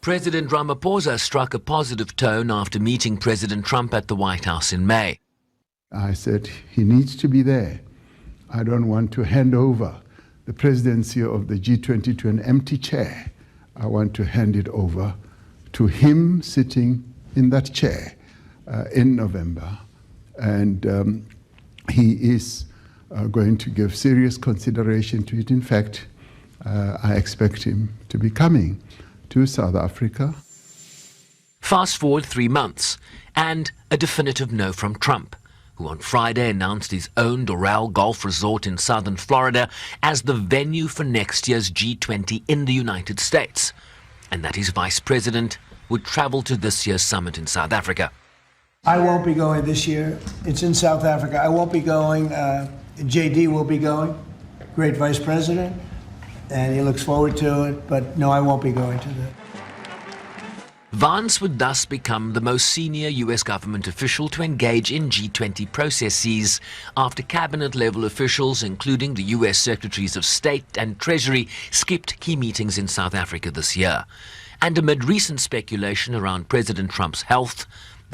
President Ramaphosa struck a positive tone after meeting President Trump at the White House in May. I said, he needs to be there. I don't want to hand over the presidency of the G20 to an empty chair. I want to hand it over to him sitting in that chair in November. And he is going to give serious consideration to it. In fact, I expect him to be coming to South Africa. Fast forward 3 months, and a definitive no from Trump, who on Friday announced his own Doral Golf Resort in southern Florida as the venue for next year's G20 in the United States, and that his vice president would travel to this year's summit in South Africa. I won't be going this year. It's in South Africa. I won't be going. JD will be going, great vice president, and he looks forward to it, but no, I won't be going to that. Vance would thus become the most senior U.S. government official to engage in G20 processes after cabinet-level officials, including the U.S. Secretaries of State and Treasury, skipped key meetings in South Africa this year. And amid recent speculation around President Trump's health,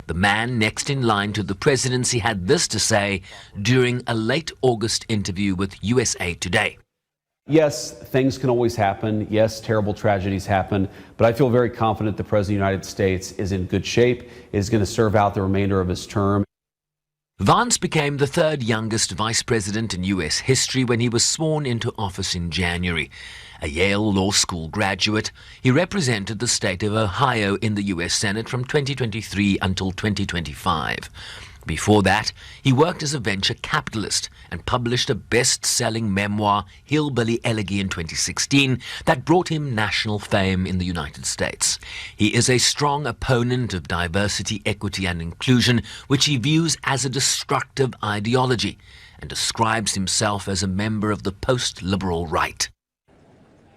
the man next in line to the presidency had this to say during a late August interview with USA Today. Yes, things can always happen. Yes, terrible tragedies happen. But I feel very confident the President of the United States is in good shape, is going to serve out the remainder of his term. Vance became the third youngest vice president in U.S. history when he was sworn into office in January. A Yale Law School graduate, he represented the state of Ohio in the U.S. Senate from 2023 until 2025. Before that, he worked as a venture capitalist and published a best-selling memoir, Hillbilly Elegy, in 2016 that brought him national fame in the United States. He is a strong opponent of diversity, equity and inclusion, which he views as a destructive ideology, and describes himself as a member of the post-liberal right.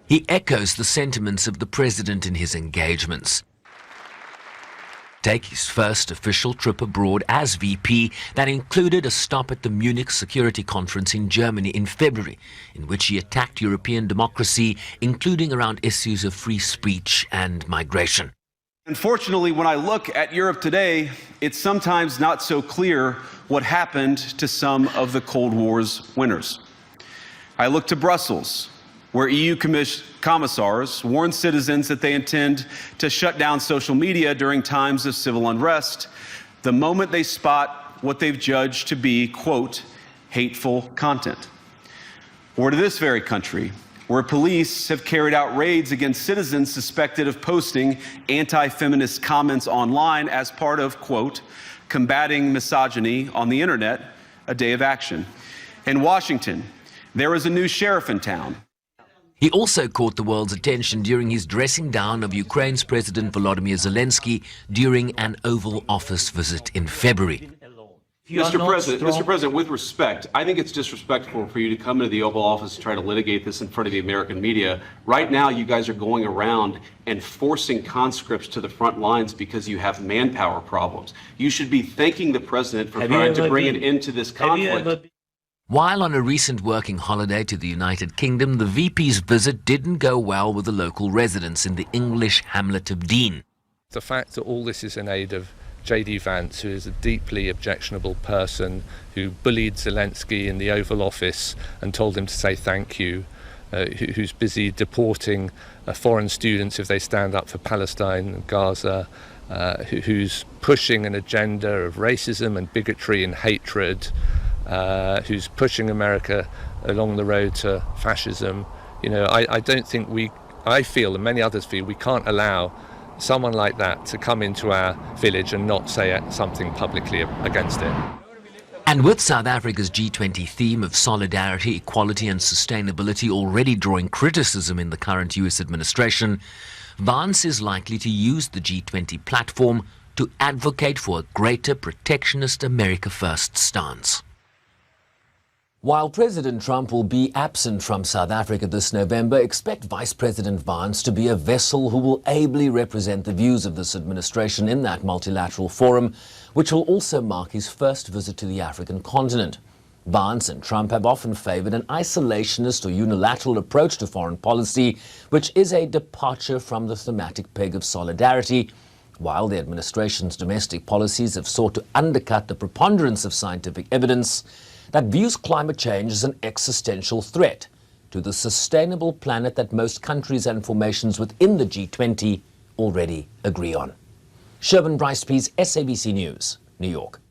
He echoes the sentiments of the president in his engagements. Take his first official trip abroad as VP that included a stop at the Munich Security Conference in Germany in February, in which he attacked European democracy, including around issues of free speech and migration. Unfortunately, when I look at Europe today, it's sometimes not so clear what happened to some of the Cold War's winners. I look to Brussels, where EU commissars warn citizens that they intend to shut down social media during times of civil unrest the moment they spot what they've judged to be, quote, hateful content. Or to this very country, where police have carried out raids against citizens suspected of posting anti-feminist comments online as part of, quote, combating misogyny on the internet, a day of action. In Washington, there is a new sheriff in town. He also caught the world's attention during his dressing down of Ukraine's President Volodymyr Zelensky during an Oval Office visit in February. Mr. President, with respect, I think it's disrespectful for you to come into the Oval Office and try to litigate this in front of the American media. Right now, you guys are going around and forcing conscripts to the front lines because you have manpower problems. You should be thanking the President for trying to bring an end to this conflict. While on a recent working holiday to the United Kingdom, the VP's visit didn't go well with the local residents in the English hamlet of Dean. The fact that all this is in aid of JD Vance, who is a deeply objectionable person, who bullied Zelensky in the Oval Office and told him to say thank you, who's busy deporting foreign students if they stand up for Palestine and Gaza, who's pushing an agenda of racism and bigotry and hatred, who's pushing America along the road to fascism. You know, I don't think I feel, and many others feel, we can't allow someone like that to come into our village and not say something publicly against it. And with South Africa's G20 theme of solidarity, equality and sustainability already drawing criticism in the current US administration, Vance is likely to use the G20 platform to advocate for a greater protectionist America First stance. While President Trump will be absent from South Africa this November, expect Vice President Vance to be a vessel who will ably represent the views of this administration in that multilateral forum, which will also mark his first visit to the African continent. Vance and Trump have often favored an isolationist or unilateral approach to foreign policy, which is a departure from the thematic peg of solidarity, while the administration's domestic policies have sought to undercut the preponderance of scientific evidence that views climate change as an existential threat to the sustainable planet that most countries and formations within the G20 already agree on. Sherman Bryce-Pease, SABC News, New York.